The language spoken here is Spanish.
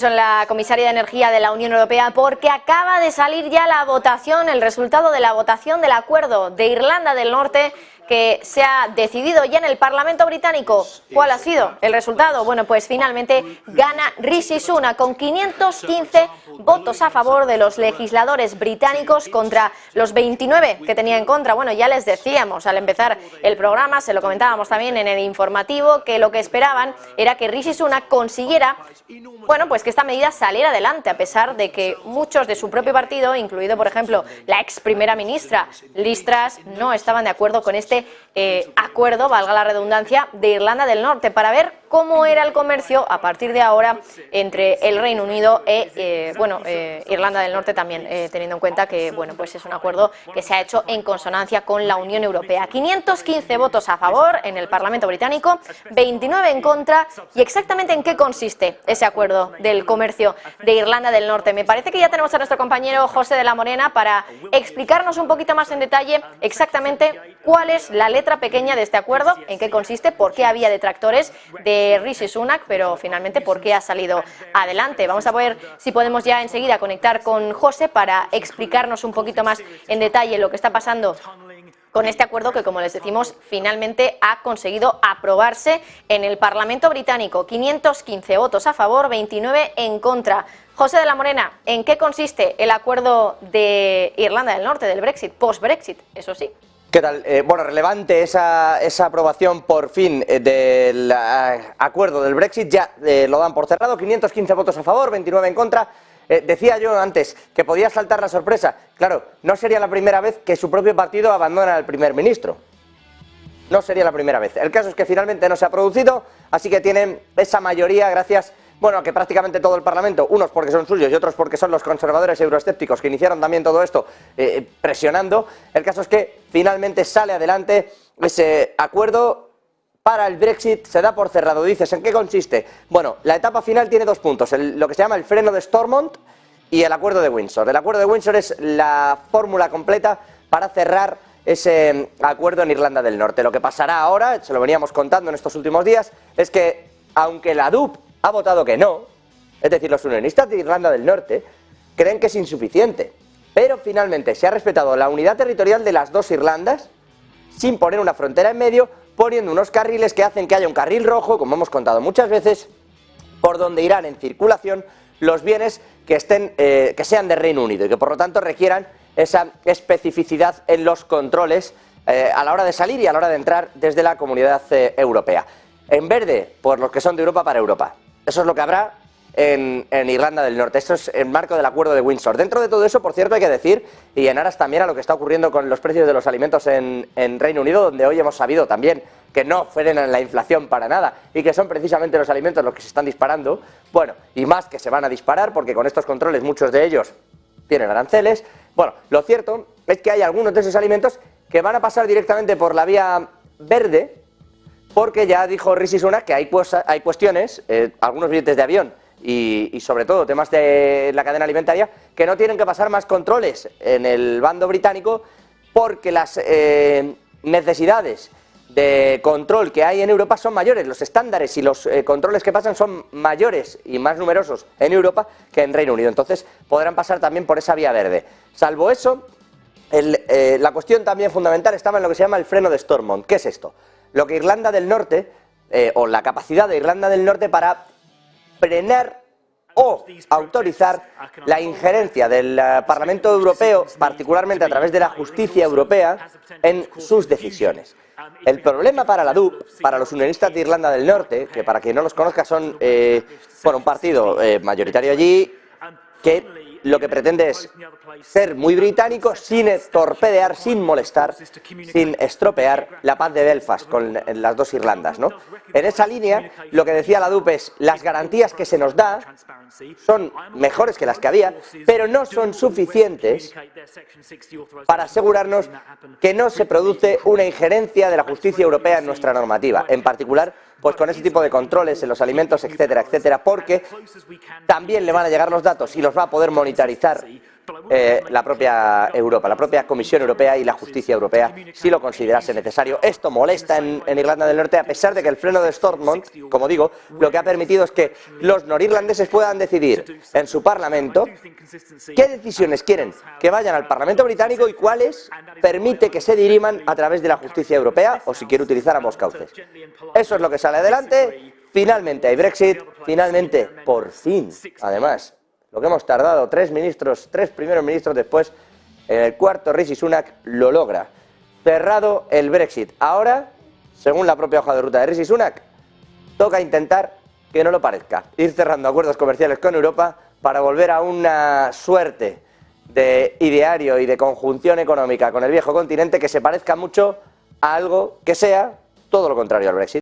Son la comisaria de Energía de la Unión Europea porque acaba de salir ya la votación, el resultado de la votación del acuerdo de Irlanda del Norte que se ha decidido ya en el Parlamento británico. ¿Cuál ha sido el resultado? Bueno, pues finalmente gana Rishi Sunak con 515 votos a favor de los legisladores británicos contra los 29 que tenía en contra. Bueno, ya les decíamos al empezar el programa, se lo comentábamos también en el informativo, que lo que esperaban era que Rishi Sunak consiguiera, bueno, pues que esta medida saliera adelante, a pesar de que muchos de su propio partido, incluido por ejemplo la ex primera ministra Liz Truss, no estaban de acuerdo con este acuerdo, valga la redundancia, de Irlanda del Norte, para ver cómo era el comercio a partir de ahora entre el Reino Unido e Irlanda del Norte también, teniendo en cuenta que bueno, pues es un acuerdo que se ha hecho en consonancia con la Unión Europea. 515 votos a favor en el Parlamento británico, 29 en contra. ¿Y exactamente en qué consiste ese acuerdo del comercio de Irlanda del Norte? Me parece que ya tenemos a nuestro compañero José de la Morena para explicarnos un poquito más en detalle exactamente cuál es la letra pequeña de este acuerdo, en qué consiste, por qué había detractores de Rishi Sunak, pero finalmente por qué ha salido adelante. Vamos a ver si podemos ya enseguida conectar con José para explicarnos un poquito más en detalle lo que está pasando con este acuerdo que, como les decimos, finalmente ha conseguido aprobarse en el Parlamento británico. 515 votos a favor, 29 en contra. José de la Morena, ¿en qué consiste el acuerdo de Irlanda del Norte, del Brexit, post-Brexit, eso sí? ¿Qué tal? Bueno, relevante esa aprobación por fin del acuerdo del Brexit, ya lo dan por cerrado, 515 votos a favor, 29 en contra. Decía yo antes que podía saltar la sorpresa. Claro, no sería la primera vez que su propio partido abandona al primer ministro. No sería la primera vez. El caso es que finalmente no se ha producido, así que tienen esa mayoría gracias, bueno, a que prácticamente todo el Parlamento, unos porque son suyos y otros porque son los conservadores euroescépticos que iniciaron también todo esto presionando. El caso es que finalmente sale adelante ese acuerdo. Para el Brexit se da por cerrado. Dices, ¿en qué consiste? Bueno, la etapa final tiene dos puntos, lo que se llama el freno de Stormont y el acuerdo de Windsor. El acuerdo de Windsor es la fórmula completa para cerrar ese acuerdo en Irlanda del Norte. Lo que pasará ahora, se lo veníamos contando en estos últimos días, es que aunque la DUP ha votado que no, es decir, los unionistas de Irlanda del Norte creen que es insuficiente, pero finalmente se ha respetado la unidad territorial de las dos Irlandas sin poner una frontera en medio, poniendo unos carriles que hacen que haya un carril rojo, como hemos contado muchas veces, por donde irán en circulación los bienes que sean de Reino Unido y que por lo tanto requieran esa especificidad en los controles a la hora de salir y a la hora de entrar desde la Comunidad Europea. En verde, por los que son de Europa para Europa. Eso es lo que habrá en Irlanda del Norte. Esto es el marco del acuerdo de Windsor. Dentro de todo eso, por cierto, hay que decir, y en aras también a lo que está ocurriendo con los precios de los alimentos en Reino Unido, donde hoy hemos sabido también que no frenan la inflación para nada y que son precisamente los alimentos los que se están disparando, bueno, y más que se van a disparar porque con estos controles muchos de ellos tienen aranceles. Bueno, lo cierto es que hay algunos de esos alimentos que van a pasar directamente por la vía verde, porque ya dijo Rishi Sunak que hay cuestiones, algunos billetes de avión y sobre todo temas de la cadena alimentaria, que no tienen que pasar más controles en el bando británico porque las necesidades de control que hay en Europa son mayores, los estándares y los controles que pasan son mayores y más numerosos en Europa que en Reino Unido, entonces podrán pasar también por esa vía verde. Salvo eso, la cuestión también fundamental estaba en lo que se llama el freno de Stormont. ¿Qué es esto? Lo que Irlanda del Norte, o la capacidad de Irlanda del Norte para frenar o autorizar la injerencia del Parlamento Europeo, particularmente a través de la justicia europea, en sus decisiones. El problema para la DUP, para los unionistas de Irlanda del Norte, que para quien no los conozca son un partido mayoritario allí, que lo que pretende es ser muy británico sin torpedear, sin molestar, sin estropear la paz de Belfast con las dos Irlandas, ¿no? En esa línea, lo que decía la DUP es, las garantías que se nos da son mejores que las que había, pero no son suficientes para asegurarnos que no se produce una injerencia de la justicia europea en nuestra normativa, en particular pues con ese tipo de controles en los alimentos, etcétera, etcétera, porque también le van a llegar los datos y los va a poder monitorear desmilitarizar la propia Europa, la propia Comisión Europea y la justicia europea, si lo considerase necesario. Esto molesta en Irlanda del Norte, a pesar de que el freno de Stormont, como digo, lo que ha permitido es que los norirlandeses puedan decidir en su Parlamento qué decisiones quieren que vayan al Parlamento británico y cuáles permite que se diriman a través de la justicia europea, o si quiere utilizar ambos cauces. Eso es lo que sale adelante. Finalmente hay Brexit, finalmente, por fin, además, lo que hemos tardado, tres primeros ministros después, en el cuarto Rishi Sunak lo logra. Cerrado el Brexit. Ahora, según la propia hoja de ruta de Rishi Sunak, toca intentar que no lo parezca. Ir cerrando acuerdos comerciales con Europa para volver a una suerte de ideario y de conjunción económica con el viejo continente que se parezca mucho a algo que sea todo lo contrario al Brexit.